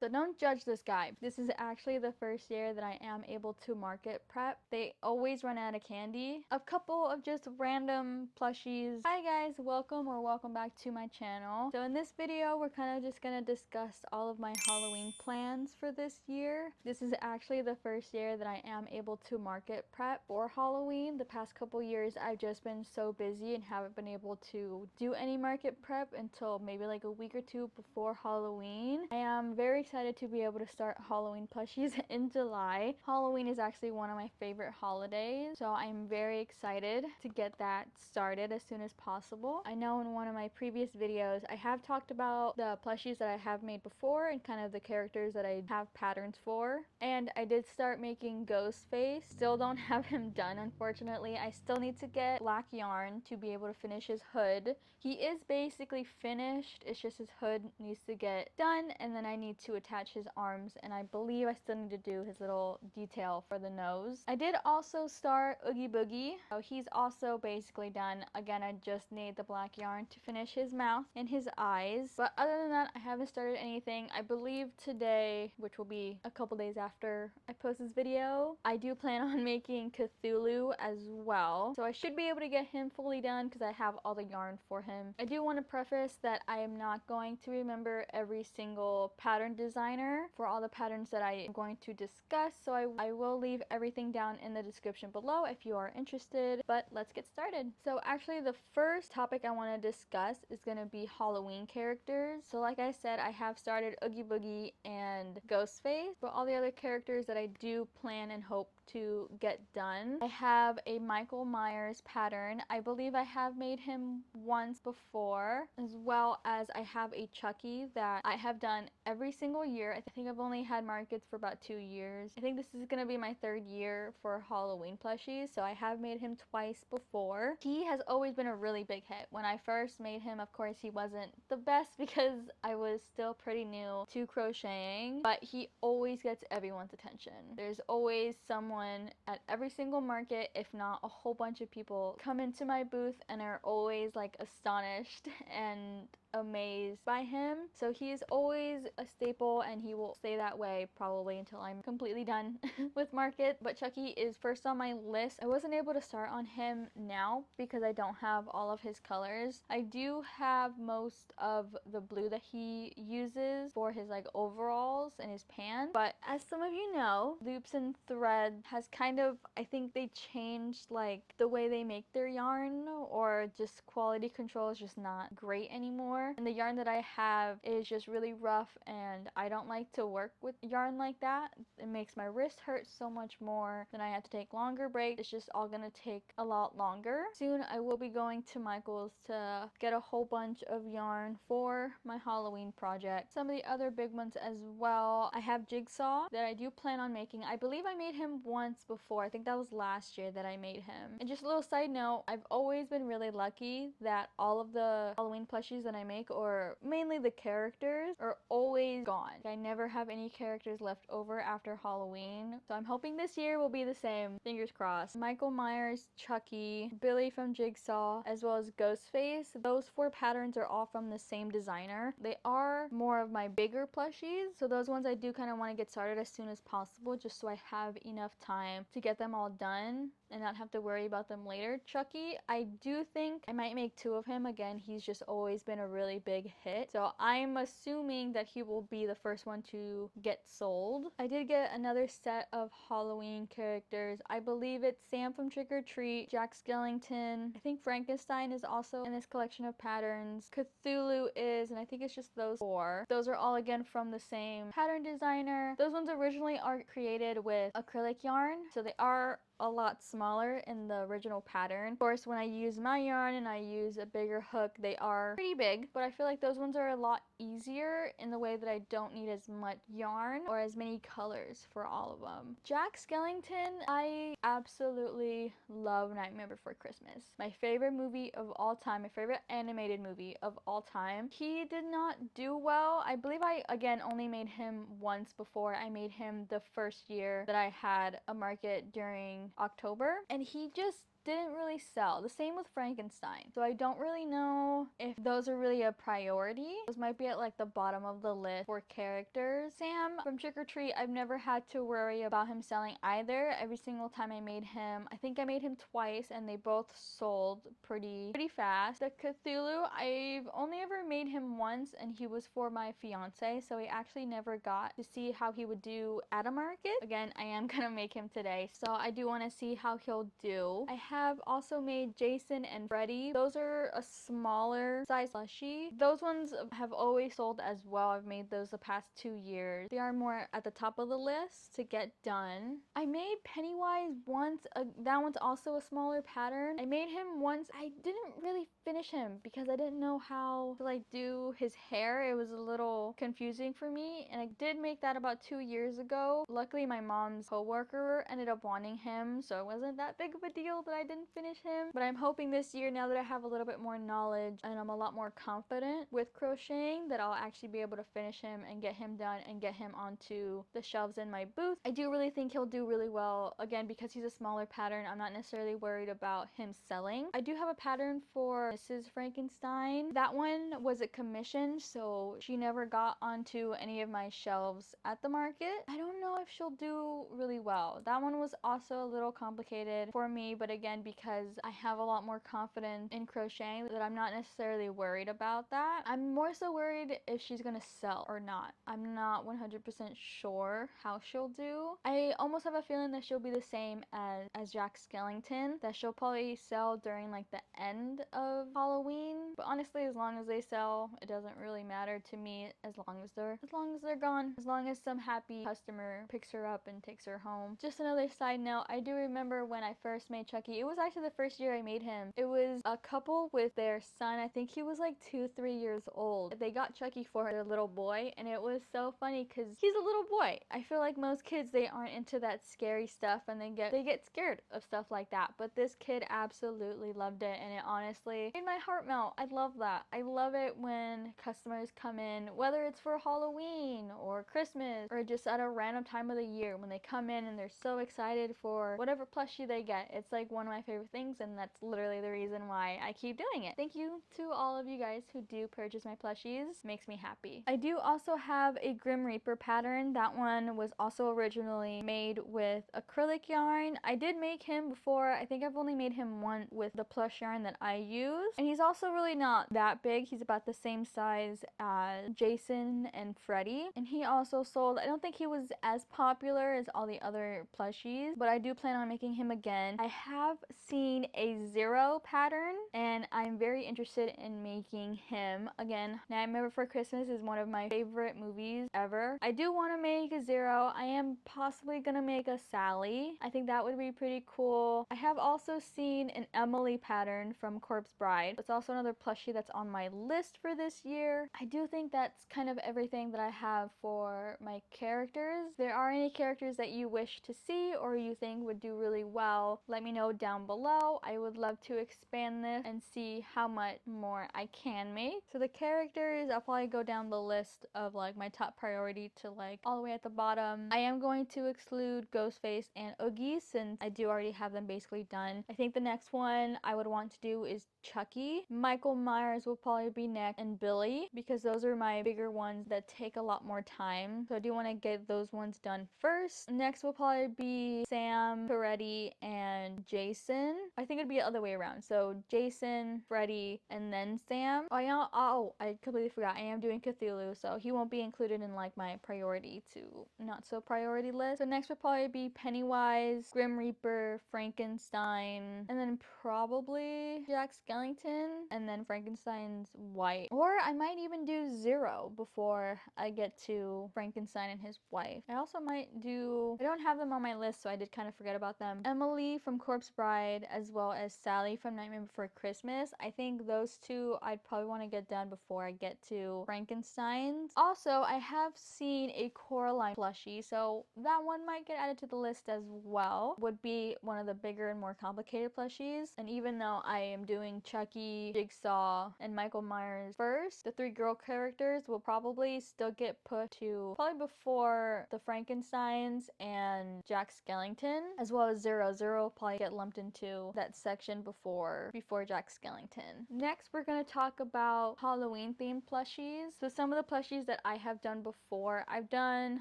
So don't judge this guy. This is actually the first year that I am able to market prep. They always run out of candy. A couple of just random plushies. Hi guys, welcome back to my channel. So in this video, we're kind of just gonna discuss all of my Halloween plans for this year. This is actually the first year that I am able to market prep for Halloween. The past couple years, I've just been so busy and haven't been able to do any market prep until maybe like a week or two before Halloween. I am very excited to be able to start Halloween plushies in July. Halloween is actually one of my favorite holidays, so I'm very excited to get that started as soon as possible. I know in one of my previous videos I have talked about the plushies that I have made before and kind of the characters that I have patterns for, and I did start making Ghostface. Still don't have him done, unfortunately. I still need to get black yarn to be able to finish his hood. He is basically finished, it's just his hood needs to get done, and then I need to attach his arms, and I believe I still need to do his little detail for the nose. I did also start Oggie Boogie, so he's also basically done. Again, I just need the black yarn to finish his mouth and his eyes, but other than that, I haven't started anything. I believe today, which will be a couple days after I post this video, I do plan on making Cthulhu as well, so I should be able to get him fully done because I have all the yarn for him. I do want to preface that I am not going to remember every single pattern designer for all the patterns that I am going to discuss, so I will leave everything down in the description below if you are interested, but let's get started. So actually the first topic I want to discuss is going to be Halloween characters. So like I said, I have started Oggie Boogie and Ghostface, but all the other characters that I do plan and hope to get done. I have a Micheal Myers pattern. I believe I have made him once before, as well as I have a Chucky that I have done every single year. I think I've only had markets for about 2 years. I think this is gonna be my 3rd year for Halloween plushies, so I have made him twice before. He has always been a really big hit. When I first made him, of course, he wasn't the best because I was still pretty new to crocheting, but he always gets everyone's attention. There's always someone at every single market, if not a whole bunch of people, come into my booth and are always like astonished and amazed by him. So he is always a staple and he will stay that way probably until I'm completely done with market. But Chucky is first on my list. I wasn't able to start on him now because I don't have all of his colors. I do have most of the blue that he uses for his like overalls and his pants, but as some of you know, Loops and Thread has kind of, I think they changed like the way they make their yarn, or just quality control is just not great anymore. And the yarn that I have is just really rough and I don't like to work with yarn like that. It makes my wrist hurt so much more, then I have to take longer breaks. It's just all gonna take a lot longer. Soon I will be going to Michael's to get a whole bunch of yarn for my Halloween project. Some of the other big ones as well. I have Jigsaw that I do plan on making. I believe I made him once before. I think that was last year that I made him. And just a little side note, I've always been really lucky that all of the Halloween plushies that I make, or mainly the characters, are always gone. I never have any characters left over after Halloween, so I'm hoping this year will be the same. Fingers crossed. Micheal Myers, Chucky, Billy from Jigsaw, as well as Ghostface. Those 4 patterns are all from the same designer. They are more of my bigger plushies, so those ones I do kind of want to get started as soon as possible just so I have enough time to get them all done and not have to worry about them later. Chucky, I do think I might make 2 of him. Again, he's just always been a really big hit, so I'm assuming that he will be the first one to get sold. I did get another set of Halloween characters. I believe it's Sam from Trick-or-Treat, Jack Skellington, I think Frankenstein is also in this collection of patterns, Cthulhu is, and I think it's just those 4. Those are all again from the same pattern designer. Those ones originally are created with acrylic yarn, so they are a lot smaller in the original pattern. Of course, when I use my yarn and I use a bigger hook, they are pretty big, but I feel like those ones are a lot easier in the way that I don't need as much yarn or as many colors for all of them. Jack Skellington, I absolutely love Nightmare Before Christmas. My favorite movie of all time, my favorite animated movie of all time. He did not do well. I believe I, again, only made him once before. I made him the first year that I had a market during during October, and he just didn't really sell. The same with Frankenstein. So I don't really know if those are really a priority. Those might be at like the bottom of the list for characters. Sam from Trick-or-Treat, I've never had to worry about him selling either. Every single time I made him, I think I made him twice and they both sold pretty fast. The Cthulhu, I've only ever made him once and he was for my fiance, so he actually never got to see how he would do at a market. Again, I am gonna make him today, so I do want to see how he'll do. I have also made Jason and Freddy. Those are a smaller size plushie. Those ones have always sold as well. I've made those the past 2 years. They are more at the top of the list to get done. I made Pennywise once. That one's also a smaller pattern. I made him once. I didn't really finish him because I didn't know how to like do his hair. It was a little confusing for me, and I did make that about 2 years ago. Luckily my mom's coworker ended up wanting him, so it wasn't that big of a deal that I didn't finish him. But I'm hoping this year, now that I have a little bit more knowledge and I'm a lot more confident with crocheting, that I'll actually be able to finish him and get him done and get him onto the shelves in my booth. I do really think he'll do really well. Again, because he's a smaller pattern, I'm not necessarily worried about him selling. I do have a pattern for Mrs. Frankenstein. That one was a commission, so she never got onto any of my shelves at the market. I don't know if she'll do really well. That one was also a little complicated for me, but again, because I have a lot more confidence in crocheting, that I'm not necessarily worried about that. I'm more so worried if she's gonna sell or not. I'm not 100% sure how she'll do. I almost have a feeling that she'll be the same as Jack Skellington, that she'll probably sell during like the end of Halloween. But honestly, as long as they sell, it doesn't really matter to me, as long as they're gone, as long as some happy customer picks her up and takes her home. Just another side note, I do remember when I first made Chucky, it was actually the first year I made him. It was a couple with their son. I think he was like 2-3 years old. They got Chucky for their little boy, and it was so funny because he's a little boy. I feel like most kids, they aren't into that scary stuff and they get scared of stuff like that, but this kid absolutely loved it, and it honestly made my heart melt. I love that. I love it when customers come in, whether it's for Halloween or Christmas or just at a random time of the year, when they come in and they're so excited for whatever plushie they get. It's like one of my favorite things, and that's literally the reason why I keep doing it. Thank you to all of you guys who do purchase my plushies. It makes me happy. I do also have a Grimm Reaper pattern. That one was also originally made with acrylic yarn. I did make him before. I think I've only made him one with the plush yarn that I use, and he's also really not that big. He's about the same size as Jason and Freddy, and he also sold. I don't think he was as popular as all the other plushies, but I do plan on making him again. I have seen a Zero pattern, and I'm very interested in making him again. Nightmare Before Christmas is one of my favorite movies ever. I do want to make a Zero. I am possibly gonna make a Sally. I think that would be pretty cool. I have also seen an Emily pattern from Corpse Bride. It's also another plushie that's on my list for this year. I do think that's kind of everything that I have for my characters. If there are any characters that you wish to see or you think would do really well, let me know down below. I would love to expand this and see how much more I can make. So the characters, I'll probably go down the list of like my top priority to like all the way at the bottom. I am going to exclude Ghostface and Oogie since I do already have them basically done. I think the next one I would want to do is Chucky. Micheal Myers will probably be next, and Billy, because those are my bigger ones that take a lot more time. So I do want to get those ones done first. Next will probably be Sam, Freddy, and Jason. I think it'd be the other way around. So Jason, Freddy, and then Sam. I completely forgot. I am doing Cthulhu, so he won't be included in like my priority to not so priority list. So next would probably be Pennywise, Grimm Reaper, Frankenstein, and then probably Jack Skellington, and then Frankenstein's wife. Or I might even do Zero before I get to Frankenstein and his wife. I also might do, I don't have them on my list, so I did kind of forget about them. Emily from Corpse Bride, as well as Sally from Nightmare Before Christmas. I think those two I'd probably want to get done before I get to Frankenstein's. Also, I have seen a Coraline plushie, so that one might get added to the list as well. Would be one of the bigger and more complicated plushies. And even though I am doing Chucky, Jigsaw, and Micheal Myers first, the 3 girl characters will probably still get put to to probably before the Frankensteins and Jack Skellington, as well as 00 probably get lumped into that section before Jack Skellington. Next, we're going to talk about Halloween themed plushies. So some of the plushies that I have done before, I've done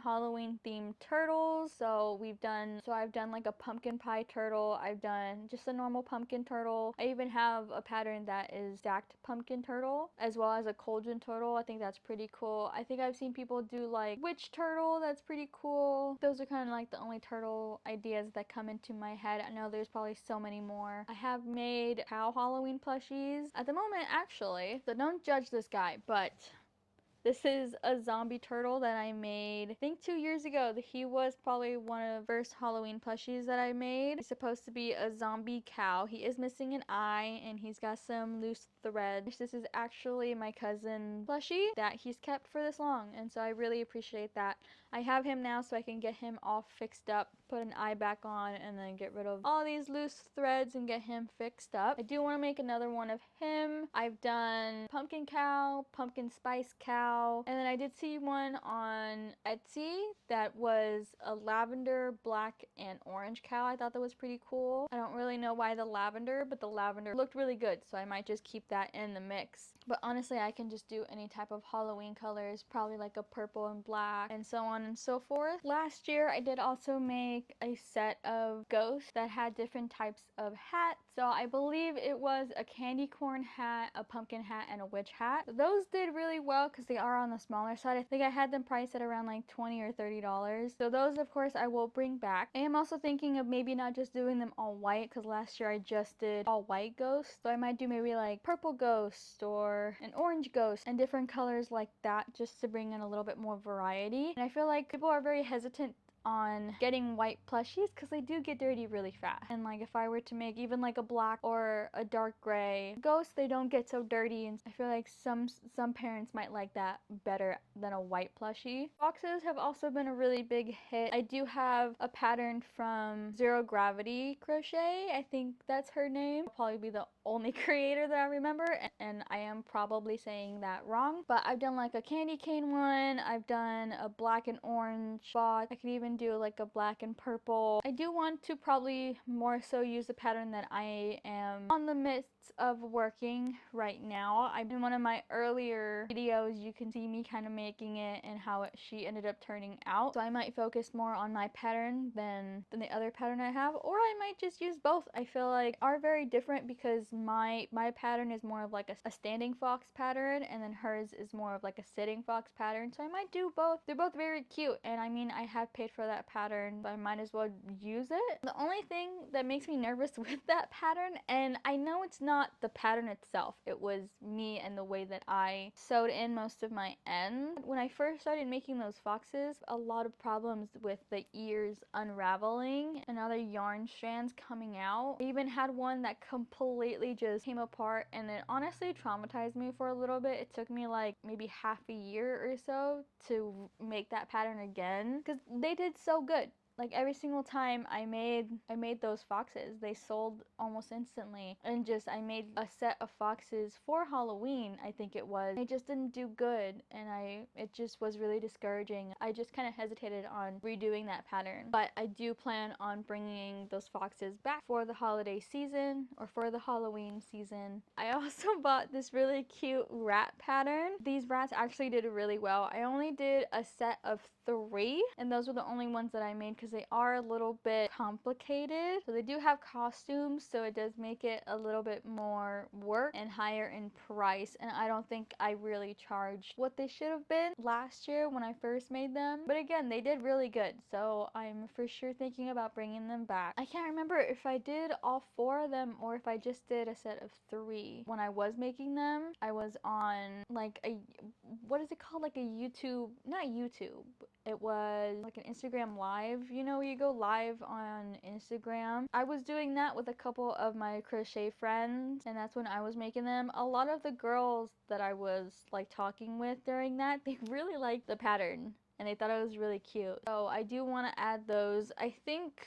Halloween themed turtles. So I've done like a pumpkin pie turtle. I've done just a normal pumpkin turtle. I even have a pattern that is stacked pumpkin turtle, as well as a cauldron turtle. I think that's pretty cool. I think I've seen people do like witch turtle. That's pretty cool. Those are kind of like the only turtle ideas that come into my head. I know there's probably so many more. I have made cow Halloween plushies at the moment, actually, so don't judge this guy, but this is a zombie turtle that I made, I think 2 years ago. He was probably one of the first Halloween plushies that I made. He's supposed to be a zombie cow. He is missing an eye and he's got some loose thread. This is actually my cousin plushie that he's kept for this long, and so I really appreciate that. I have him now so I can get him all fixed up, put an eye back on, and then get rid of all these loose threads and get him fixed up. I do want to make another one of him. I've done pumpkin cow, pumpkin spice cow, and then I did see one on Etsy that was a lavender, black, and orange cow. I thought that was pretty cool. I don't really know why the lavender, but the lavender looked really good, so I might just keep that in the mix. But honestly, I can just do any type of Halloween colors, probably like a purple and black, and so on and so forth. Last year, I did also make a set of ghosts that had different types of hats. So I believe it was a candy corn hat, a pumpkin hat, and a witch hat. Those did really well because they are on the smaller side. I think I had them priced at around like $20 or $30. So those, of course, I will bring back. I am also thinking of maybe not just doing them all white, because last year I just did all white ghosts. So I might do maybe like purple ghost or an orange ghost and different colors like that, just to bring in a little bit more variety. And I feel like people are very hesitant on getting white plushies because they do get dirty really fast. And like if I were to make even like a black or a dark gray ghost, they don't get so dirty, and I feel like some parents might like that better than a white plushie. Boxes have also been a really big hit. I do have a pattern from Zero Gravity Crochet. I think that's her name. I'll probably be the only creator that I remember, and I am probably saying that wrong, but I've done like a candy cane one. I've done a black and orange box. I could even do like a black and purple. I do want to probably more so use a pattern that I am on the midst of working right now. In one of my earlier videos, you can see me kind of making it and how she ended up turning out. So I might focus more on my pattern than the other pattern I have, or I might just use both. I feel like are very different because my pattern is more of like a standing fox pattern, and then hers is more of like a sitting fox pattern. So I might do both. They're both very cute, and I mean, I have paid for that pattern, so I might as well use it. The only thing that makes me nervous with that pattern, and I know it's not the pattern itself, it was me and the way that I sewed in most of my ends. When I first started making those foxes, a lot of problems with the ears unraveling and other yarn strands coming out. I even had one that completely just came apart, and it honestly traumatized me for a little bit. It took me like maybe half a year or so to make that pattern again because they did so good. Like every single time I made those foxes, they sold almost instantly. And just I made a set of foxes for Halloween, I think it was. They just didn't do good, and it just was really discouraging. I just kind of hesitated on redoing that pattern. But I do plan on bringing those foxes back for the holiday season or for the Halloween season. I also bought this really cute rat pattern. These rats actually did really well. I only did a set of 3, and those were the only ones that I made because they are a little bit complicated. So they do have costumes, so it does make it a little bit more work and higher in price, and I don't think I really charged what they should have been last year when I first made them. But again, they did really good, so I'm for sure thinking about bringing them back. I can't remember if I did all 4 of them or if I just did a set of 3. When I was making them, I was on like a, what is it called, like a YouTube, not YouTube, it was like an Instagram live, you know, you go live on Instagram. I was doing that with a couple of my crochet friends, and that's when I was making them. A lot of the girls that I was like talking with during that, they really liked the pattern and they thought it was really cute. So I do want to add those. I think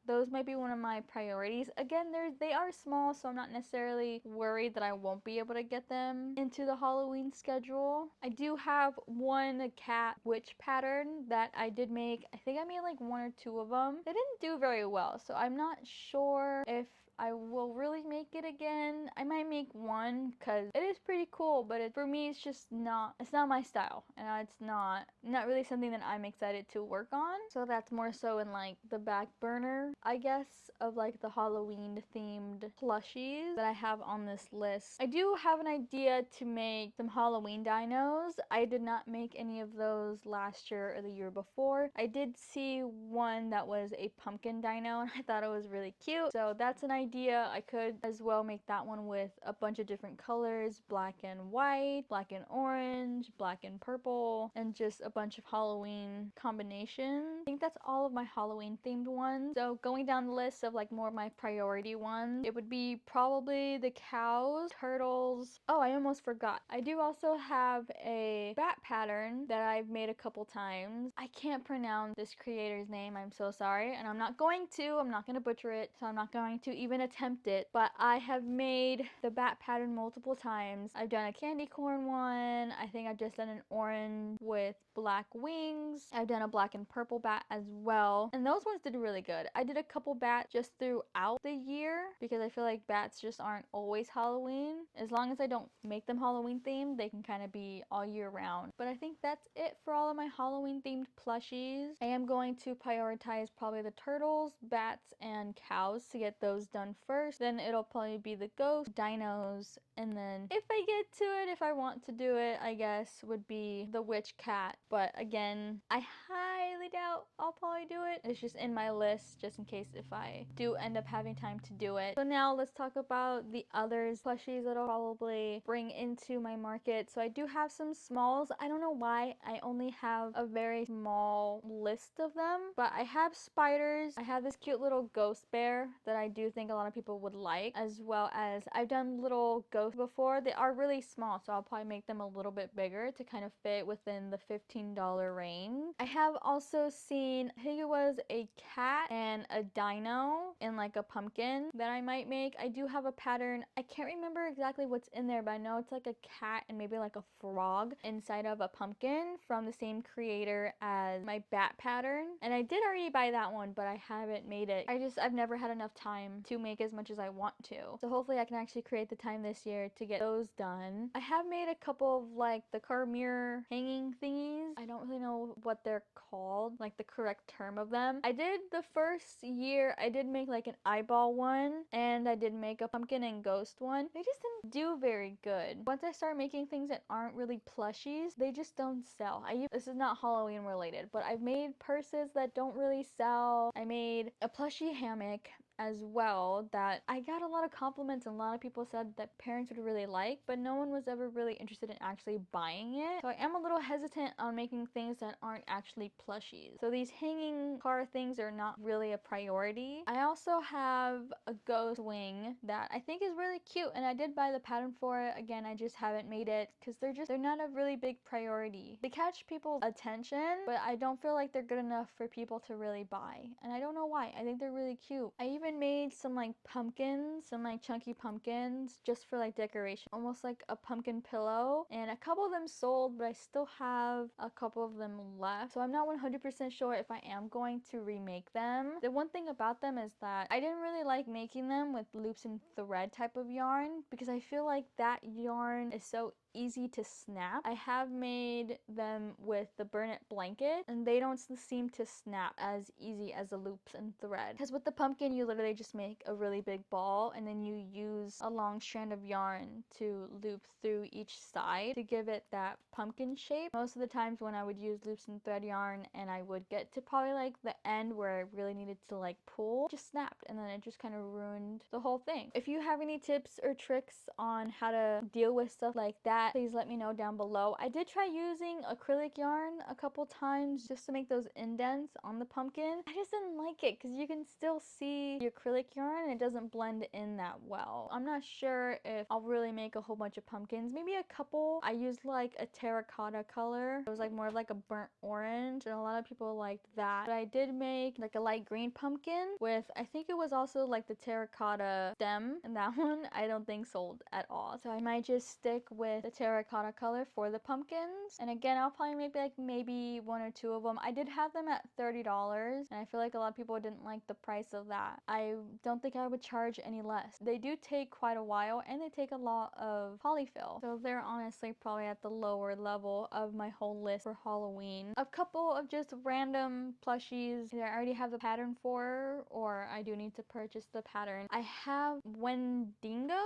those might be one of my priorities. Again, they are small, so I'm not necessarily worried that I won't be able to get them into the Halloween schedule. I do have one cat witch pattern that I did make. I think I made like 1 or 2 of them. They didn't do very well, so I'm not sure if I will really make it again. I might make one because it is pretty cool, but for me it's just not, it's not my style, and it's not really something that I'm excited to work on. So that's more so in like the back burner, I guess, of like the Halloween themed plushies that I have on this list. I do have an idea to make some Halloween dinos. I did not make any of those last year or the year before. I did see one that was a pumpkin dino and I thought it was really cute. So that's an idea. I could as well make that one with a bunch of different colors, black and white, black and orange, black and purple, and just a bunch of Halloween combinations. I think that's all of my Halloween themed ones. So going down the list of like more of my priority ones, it would be probably the cows, turtles. Oh, I almost forgot. I do also have a bat pattern that I've made a couple times. I can't pronounce this creator's name. I'm so sorry. And I'm not going to butcher it. So I'm not going to even attempt it. But I have made the bat pattern multiple times. I've done a candy corn one. I think I've just done an orange with black wings. I've done a black and purple bat as well. And those ones did really good. I did a couple bats just throughout the year because I feel like bats just aren't always Halloween. As long as I don't make them Halloween themed, they can kind of be all year round. But I think that's it for all of my Halloween themed plushies. I am going to prioritize probably the turtles, bats, and cows to get those done first. Then it'll probably be the ghosts, dinos, and then if I get to it, if I want to do it, I guess would be the witch cat. But again, I highly doubt I'll probably do it. It's just in my list just in case if I do end up having time to do it. So now let's talk about the others plushies that I'll probably bring into my market. So I do have some smalls. I don't know why I only have a very small list of them, but I have spiders. I have this cute little ghost bear that I do think a lot of people would like, as well as I've done little ghosts before. They are really small, so I'll probably make them a little bit bigger to kind of fit within the $15 range. I have also seen, I think it was a cat and a dino in like a pumpkin that I might make. I do have a pattern. I can't remember exactly what's in there, but I know it's like a cat and maybe like a frog inside of a pumpkin from the same creator as my bat pattern. And I did already buy that one, but I haven't made it. I've never had enough time to make as much as I want to. So hopefully I can actually create the time this year to get those done. I have made a couple of like the car mirror hanging thingies. I don't really know what they're called, like the correct term of them. I did the first year, I did make like an eyeball one, and I did make a pumpkin and ghost one. They just didn't do very good. Once I start making things that aren't really plushies, they just don't sell. This is not Halloween related, but I've made purses that don't really sell. I made a plushie hammock as well that I got a lot of compliments and a lot of people said that parents would really like, but no one was ever really interested in actually buying it. So I am a little hesitant on making things that aren't actually plushies. So these hanging car things are not really a priority. I also have a ghost wing that I think is really cute, and I did buy the pattern for it. Again, I just haven't made it because they're not a really big priority. They catch people's attention, but I don't feel like they're good enough for people to really buy, and I don't know why. I think they're really cute. I even made some like pumpkins, some like chunky pumpkins just for like decoration, almost like a pumpkin pillow, and a couple of them sold, but I still have a couple of them left, so I'm not 100% sure if I am going to remake them. The one thing about them is that I didn't really like making them with loops and thread type of yarn because I feel like that yarn is so easy to snap. I have made them with the burn it blanket and they don't seem to snap as easy as the loops and thread, because with the pumpkin you literally just make a really big ball and then you use a long strand of yarn to loop through each side to give it that pumpkin shape. Most of the times when I would use loops and thread yarn and I would get to probably like the end where I really needed to like pull, just snapped, and then it just kind of ruined the whole thing. If you have any tips or tricks on how to deal with stuff like that, that, please let me know down below. I did try using acrylic yarn a couple times just to make those indents on the pumpkin. I just didn't like it because you can still see the acrylic yarn and it doesn't blend in that well. I'm not sure if I'll really make a whole bunch of pumpkins. Maybe a couple. I used like a terracotta color. It was like more of like a burnt orange and a lot of people liked that. But I did make like a light green pumpkin with, I think it was also like the terracotta stem, and that one I don't think sold at all. So I might just stick with the terracotta color for the pumpkins. And again, I'll probably make like maybe one or two of them. I did have them at $30 and I feel like a lot of people didn't like the price of that. I don't think I would charge any less. They do take quite a while and they take a lot of polyfill. So they're honestly probably at the lower level of my whole list for Halloween. A couple of just random plushies that I already have the pattern for, or I do need to purchase the pattern. I have Wendingo?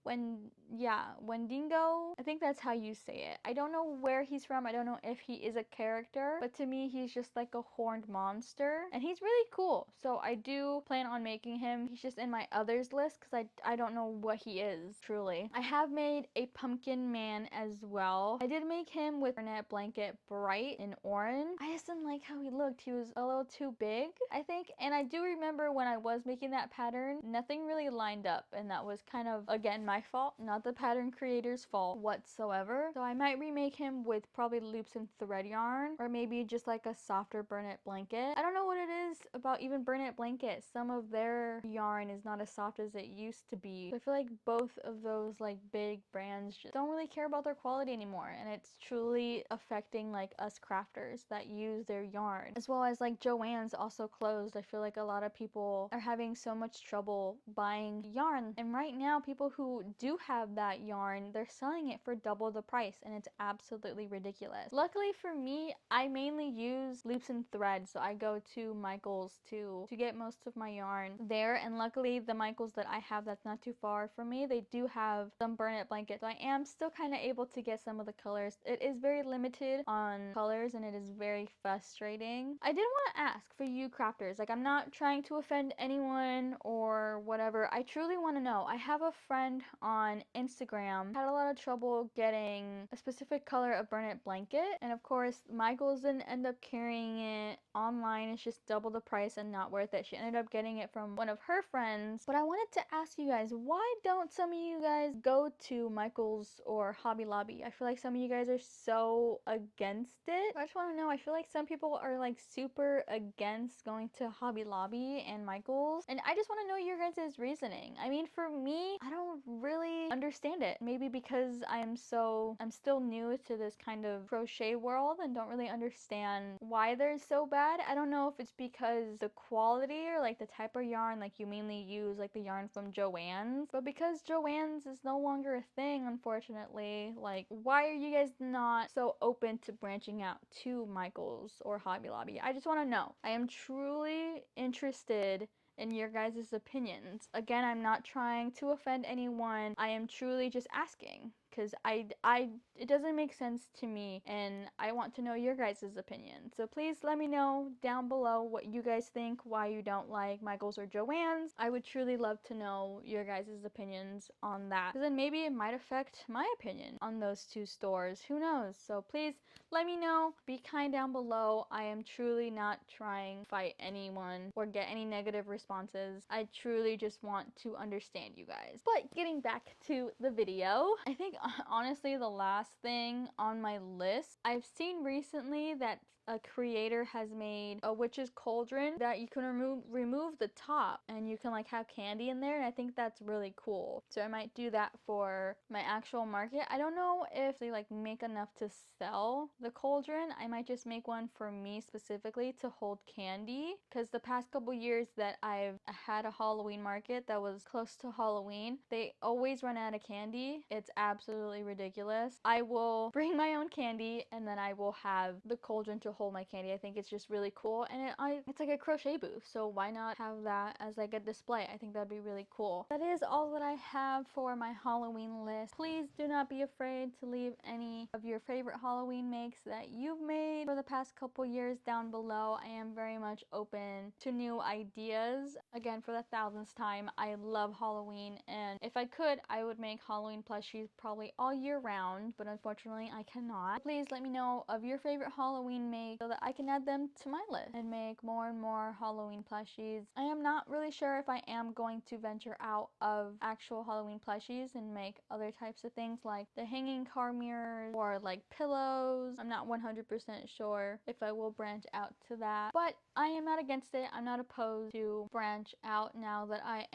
Wendingo. I think that's how you say it. I don't know where he's from. I don't know if he is a character, but to me he's just like a horned monster and he's really cool. So I do plan on making him. He's just in my others list because I don't know what he is truly. I have made a pumpkin man as well. I did make him with Bernette blanket bright in orange. I just didn't like how he looked. He was a little too big, I think. And I do remember when I was making that pattern, nothing really lined up, and that was kind of, again, my fault, not the pattern creator's fault whatsoever. So I might remake him with probably loops and thread yarn, or maybe just like a softer Bernette blanket. I don't know what it is about even Bernette blanket. Some of their yarn is not as soft as it used to be. So I feel like both of those like big brands just don't really care about their quality anymore, and it's truly affecting like us crafters that use their yarn. As well as like Joann's also closed. I feel like a lot of people are having so much trouble buying yarn, and right now people who do have that yarn, they're selling it for double the price, and it's absolutely ridiculous. Luckily for me, I mainly use loops and threads, so I go to Michael's to get most of my yarn there, and luckily the Michael's that I have that's not too far from me, they do have some Bernette blankets, so I am still kind of able to get some of the colors. It is very limited on colors and it is very frustrating. I did want to ask for you crafters, like I'm not trying to offend anyone or whatever, I truly want to know. I have a friend on Instagram had a lot of trouble getting a specific color of Bernette blanket, and of course Michael's didn't end up carrying it online. It's just double the price and not worth it. She ended up getting it from one of her friends. But I wanted to ask you guys, why don't some of you guys go to Michael's or Hobby Lobby? I feel like some of you guys are so against it. I just want to know, I feel like some people are like super against going to Hobby Lobby and Michael's, and I just want to know your guys' reasoning. I mean, for me, I don't really understand it. Maybe because I'm still new to this kind of crochet world and don't really understand why they're so bad. I don't know if it's because the quality or like the type of yarn, like you mainly use like the yarn from Joann's, but because Joann's is no longer a thing, unfortunately, like why are you guys not so open to branching out to Michael's or Hobby Lobby? I just want to know. I am truly interested in your guys' opinions. Again, I'm not trying to offend anyone. I am truly just asking because it doesn't make sense to me, and I want to know your guys' opinion. So please let me know down below what you guys think, why you don't like Michael's or Joann's. I would truly love to know your guys' opinions on that, because then maybe it might affect my opinion on those two stores. Who knows? So please let me know. Be kind down below. I am truly not trying to fight anyone or get any negative responses. I truly just want to understand you guys. But getting back to the video, I think honestly the last thing on my list, I've seen recently that a creator has made a witch's cauldron that you can remove the top and you can like have candy in there, and I think that's really cool. So I might do that for my actual market. I don't know if they like make enough to sell the cauldron. I might just make one for me specifically to hold candy, because the past couple years that I've had a Halloween market that was close to Halloween, they always run out of candy. It's absolutely ridiculous. I will bring my own candy and then I will have the cauldron to hold my candy. I think it's just really cool, and it's like a crochet booth, so why not have that as like a display? I think that'd be really cool. That is all that I have for my Halloween list. Please do not be afraid to leave any of your favorite Halloween makes that you've made for the past couple years down below. I am very much open to new ideas. Again, for the 1000th time, I love Halloween, and if I could, I would make Halloween plushies probably all year round, but unfortunately I cannot. Please let me know of your favorite Halloween make so that I can add them to my list and make more and more Halloween plushies. I am not really sure if I am going to venture out of actual Halloween plushies and make other types of things like the hanging car mirrors or like pillows. I'm not 100% sure if I will branch out to that, but I am not against it. I'm not opposed to branch out now that I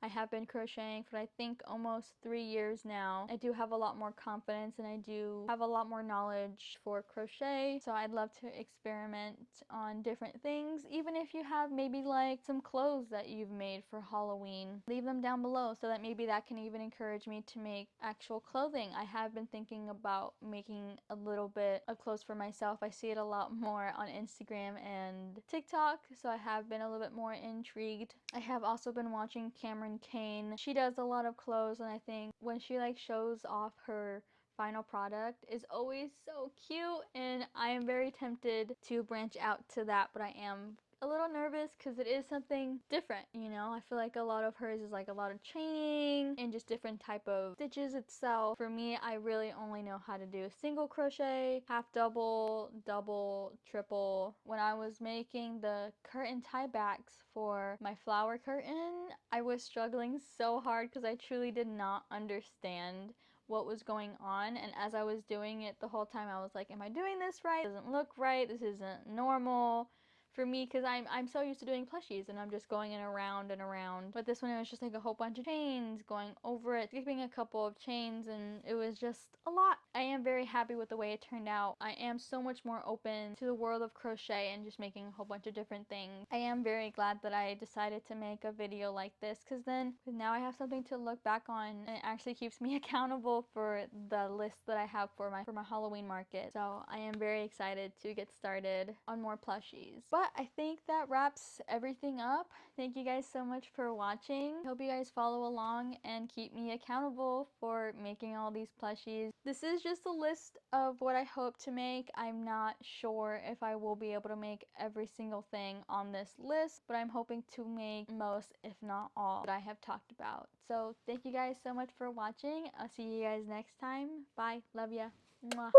have been crocheting for I think almost 3 years now. I do have a lot more confidence and I do have a lot more knowledge for crochet, so I'd love to experiment on different things. Even if you have maybe like some clothes that you've made for Halloween, leave them down below so that maybe that can even encourage me to make actual clothing. I have been thinking about making a little bit of clothes for myself. I see it a lot more on Instagram and TikTok, so I have been a little bit more intrigued. I have also been watching Cameron Kane. She does a lot of clothes, and I think when she like shows off her final product is always so cute, and I am very tempted to branch out to that, but I am a little nervous because it is something different, you know. I feel like a lot of hers is like a lot of chaining and just different type of stitches itself. For me, I really only know how to do single crochet, half double, double, triple. When I was making the curtain tie backs for my flower curtain, I was struggling so hard because I truly did not understand what was going on, and as I was doing it the whole time I was like, am I doing this right? It doesn't look right, this isn't normal for me, because I'm so used to doing plushies and I'm just going in around and around. But this one, it was just like a whole bunch of chains going over it, skipping a couple of chains, and it was just a lot. I am very happy with the way it turned out. I am so much more open to the world of crochet and just making a whole bunch of different things. I am very glad that I decided to make a video like this, because then now I have something to look back on, and it actually keeps me accountable for the list that I have for my Halloween market. So I am very excited to get started on more plushies. But I think that wraps everything up. Thank you guys so much for watching. Hope you guys follow along and keep me accountable for making all these plushies. This is just a list of what I hope to make. I'm not sure if I will be able to make every single thing on this list, but I'm hoping to make most, if not all, that I have talked about. So thank you guys so much for watching. I'll see you guys next time. Bye. Love ya. Mwah.